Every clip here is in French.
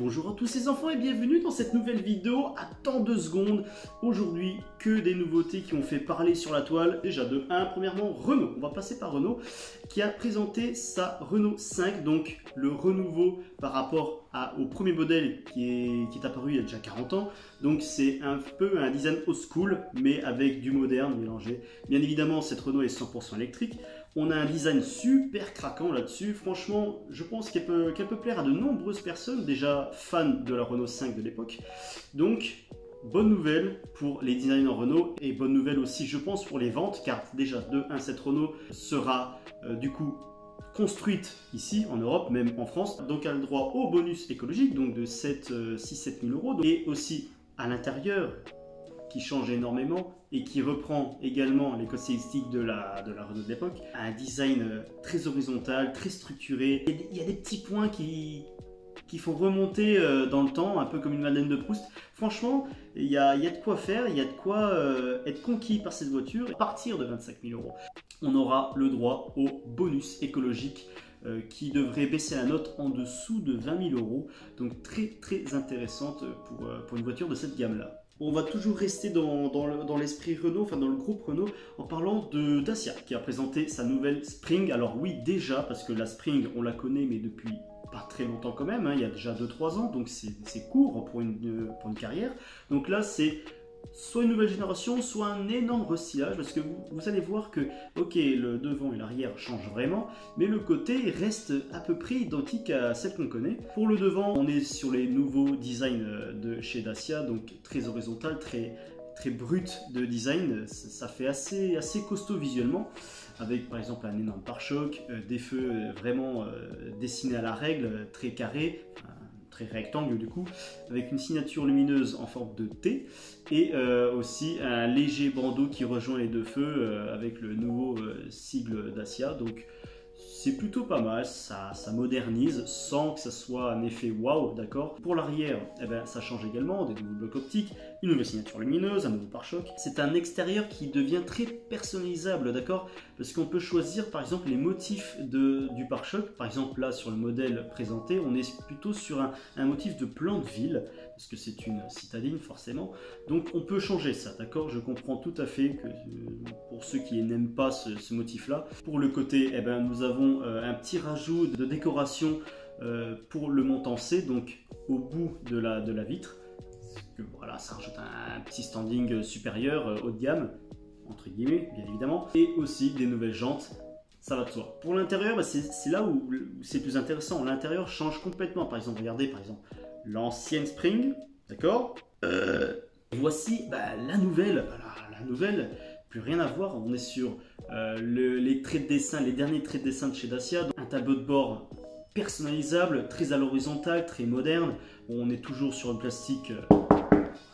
bonjour à tous ces enfants et bienvenue dans cette nouvelle vidéo à temps de secondes. Aujourd'hui, que des nouveautés qui ont fait parler sur la toile. Déjà de 1, premièrement Renault, on va passer par Renault, qui a présenté sa Renault 5, donc le renouveau par rapport au premier modèle qui est apparu il y a déjà 40 ans. Donc c'est un peu un design old school, mais avec du moderne mélangé. Bien évidemment, cette Renault est 100% électrique. On a un design super craquant là-dessus. Franchement, je pense qu'elle peut plaire à de nombreuses personnes déjà fans de la Renault 5 de l'époque. Donc, bonne nouvelle pour les designers Renault et bonne nouvelle aussi, je pense, pour les ventes, car déjà, de 1, cette Renault sera du coup construite ici en Europe, même en France. Donc, elle a le droit au bonus écologique, donc de 6-7 000 euros. Et aussi à l'intérieur, qui change énormément et qui reprend également les codes stylistiques de la Renault de l'époque. Un design très horizontal, très structuré. Il y a des petits points qui font remonter dans le temps, un peu comme une Madeleine de Proust. Franchement, il y a de quoi faire, il y a de quoi être conquis par cette voiture. À partir de 25 000 euros, on aura le droit au bonus écologique qui devrait baisser la note en dessous de 20 000 euros. Donc très intéressante pour une voiture de cette gamme-là. On va toujours rester dans l'esprit Renault, enfin dans le groupe Renault, en parlant de Dacia, qui a présenté sa nouvelle Spring. Alors oui, déjà, parce que la Spring, on la connaît, mais depuis pas très longtemps quand même, hein, il y a déjà 2-3 ans, donc c'est court pour une carrière. Donc là, c'est soit une nouvelle génération, soit un énorme restylage, parce que vous allez voir que, ok, le devant et l'arrière changent vraiment, mais le côté reste à peu près identique à celle qu'on connaît. Pour le devant, on est sur les nouveaux designs de chez Dacia, donc très horizontal, très brut de design. Ça fait assez costaud visuellement, avec par exemple un énorme pare-choc, des feux vraiment dessinés à la règle, très carrés, très rectangle du coup, avec une signature lumineuse en forme de T et aussi un léger bandeau qui rejoint les deux feux avec le nouveau sigle Dacia. Donc c'est plutôt pas mal, ça modernise sans que ça soit un effet waouh, d'accord. Pour l'arrière, eh ben, ça change également, des nouveaux blocs optiques, une nouvelle signature lumineuse, un nouveau pare-choc. C'est un extérieur qui devient très personnalisable, d'accord, parce qu'on peut choisir par exemple les motifs du pare-choc. Par exemple là sur le modèle présenté, on est plutôt sur un motif de plan de ville, parce que c'est une citadine forcément. Donc on peut changer ça, d'accord. Je comprends tout à fait que pour ceux qui n'aiment pas ce motif-là. Pour le côté, eh ben, nous avons un petit rajout de décoration pour le montant C, donc au bout de la vitre. Voilà, ça rajoute un petit standing supérieur haut de gamme, entre guillemets, bien évidemment. Et aussi des nouvelles jantes, ça va de soi. Pour l'intérieur, bah, c'est là où c'est plus intéressant. L'intérieur change complètement. Par exemple, regardez, par exemple, l'ancienne Spring, d'accord. Voici bah, la nouvelle. Voilà, la nouvelle. Plus rien à voir, on est sur les traits de dessin, les derniers traits de dessin de chez Dacia, un tableau de bord personnalisable, très à l'horizontale, très moderne. On est toujours sur un plastique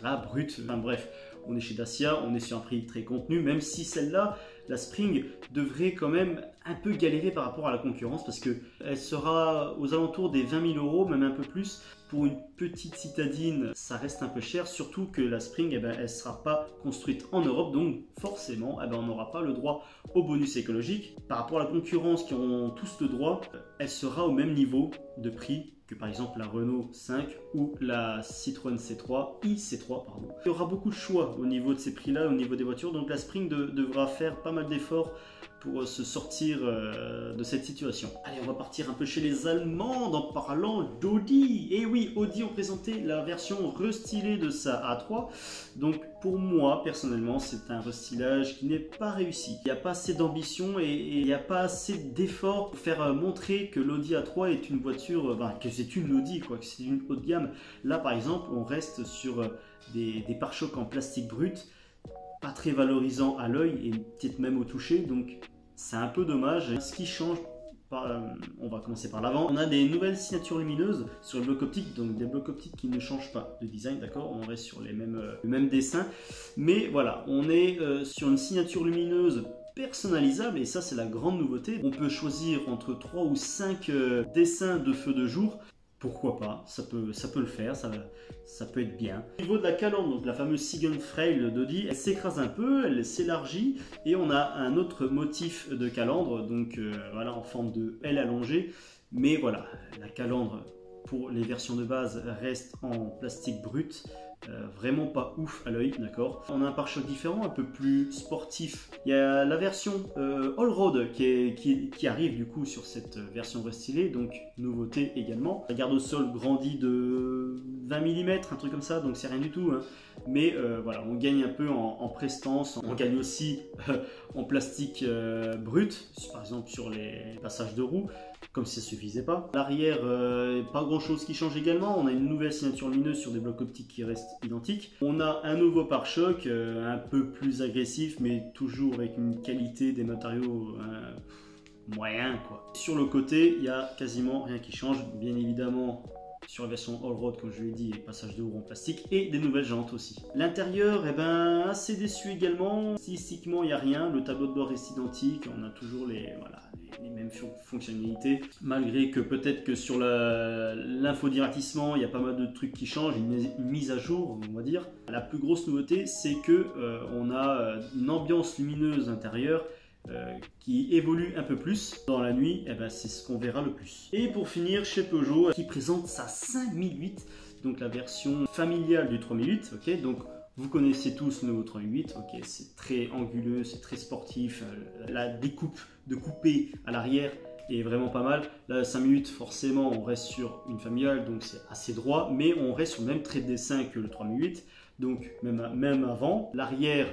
voilà, brut, enfin, bref, on est chez Dacia, on est sur un prix très contenu, même si celle-là, la Spring, devrait quand même un peu galérer par rapport à la concurrence, parce qu'elle sera aux alentours des 20 000 euros, même un peu plus. Pour une petite citadine, ça reste un peu cher, surtout que la Spring, eh ben, elle ne sera pas construite en Europe, donc forcément, eh ben, on n'aura pas le droit au bonus écologique. Par rapport à la concurrence qui ont tous le droit, elle sera au même niveau de prix que par exemple la Renault 5 ou la Citroën C3, iC3 pardon. Il y aura beaucoup de choix au niveau de ces prix-là, au niveau des voitures, donc la Spring devra faire pas mal d'efforts pour se sortir de cette situation. Allez, on va partir un peu chez les Allemands en parlant d'Audi. Et oui, Audi ont présenté la version restylée de sa A3. Donc pour moi, personnellement, c'est un restylage qui n'est pas réussi. Il n'y a pas assez d'ambition et il n'y a pas assez d'efforts pour faire montrer que l'Audi A3 est une voiture, que c'est une Audi, quoi, que c'est une haut de gamme. Là, par exemple, on reste sur des pare-chocs en plastique brut, pas très valorisant à l'œil et peut-être même au toucher, donc c'est un peu dommage. Ce qui change, on va commencer par l'avant, on a des nouvelles signatures lumineuses sur le bloc optique, donc des blocs optiques qui ne changent pas de design, d'accord, on reste sur le même dessin, mais voilà, on est sur une signature lumineuse personnalisable, et ça c'est la grande nouveauté. On peut choisir entre 3 ou 5 dessins de feu de jour. Pourquoi pas, ça peut le faire, ça peut être bien. Au niveau de la calandre, donc la fameuse Ziegenfreil d'Audi, elle s'écrase un peu, elle s'élargit et on a un autre motif de calandre, donc voilà, en forme de L allongée. Mais voilà, la calandre pour les versions de base reste en plastique brut. Vraiment pas ouf à l'œil, d'accord. On a un pare-choc différent, un peu plus sportif. Il y a la version All Road qui arrive du coup sur cette version restylée, donc nouveauté également. La garde au sol grandit de 20 mm, un truc comme ça, donc c'est rien du tout, hein. Mais voilà, on gagne un peu en prestance, on gagne aussi en plastique brut, par exemple sur les passages de roues, comme si ça suffisait pas. L'arrière, pas grand chose qui change également. On a une nouvelle signature lumineuse sur des blocs optiques qui restent identiques. On a un nouveau pare-choc, un peu plus agressif, mais toujours avec une qualité des matériaux moyen, quoi. Sur le côté, il y a quasiment rien qui change, bien évidemment. Sur la version All Road, comme je l'ai dit, et passage de roues en plastique et des nouvelles jantes aussi. L'intérieur, eh ben, assez déçu également. Stylistiquement, il n'y a rien. Le tableau de bord reste identique. On a toujours les mêmes fonctionnalités. Malgré que peut-être que sur l'infodivertissement, il y a pas mal de trucs qui changent. Une mise à jour, on va dire. La plus grosse nouveauté, c'est que on a une ambiance lumineuse intérieure qui évolue un peu plus dans la nuit. Eh ben, c'est ce qu'on verra le plus. Et pour finir, chez Peugeot, qui présente sa 5008, donc la version familiale du 3008, ok, donc vous connaissez tous le nouveau 3008, ok, c'est très anguleux, c'est très sportif, la découpe de coupé à l'arrière est vraiment pas mal. La 5008, forcément, on reste sur une familiale, donc c'est assez droit, mais on reste sur le même trait de dessin que le 3008, donc même avant. L'arrière,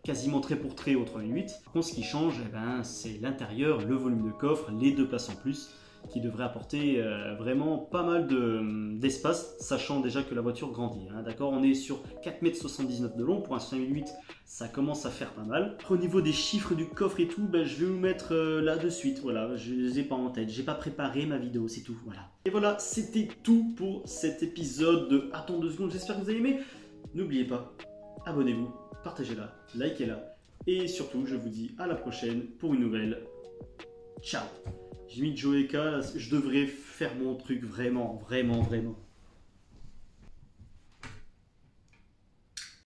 quasiment trait pour trait au 3008. Par contre, ce qui change, eh ben, c'est l'intérieur, le volume de coffre, les deux places en plus, qui devrait apporter vraiment pas mal d'espace, sachant déjà que la voiture grandit, hein, d'accord. On est sur 4,79 m de long, pour un 5008, ça commence à faire pas mal. Au niveau des chiffres du coffre et tout, ben, je vais vous mettre là de suite, voilà, je les ai pas en tête, j'ai pas préparé ma vidéo, c'est tout, voilà. Et voilà, c'était tout pour cet épisode de Attends 2 secondes, j'espère que vous avez aimé. N'oubliez pas, abonnez-vous, partagez-la, likez-la, et surtout, je vous dis à la prochaine pour une nouvelle. Ciao. J'ai mis Joeka, je devrais faire mon truc vraiment.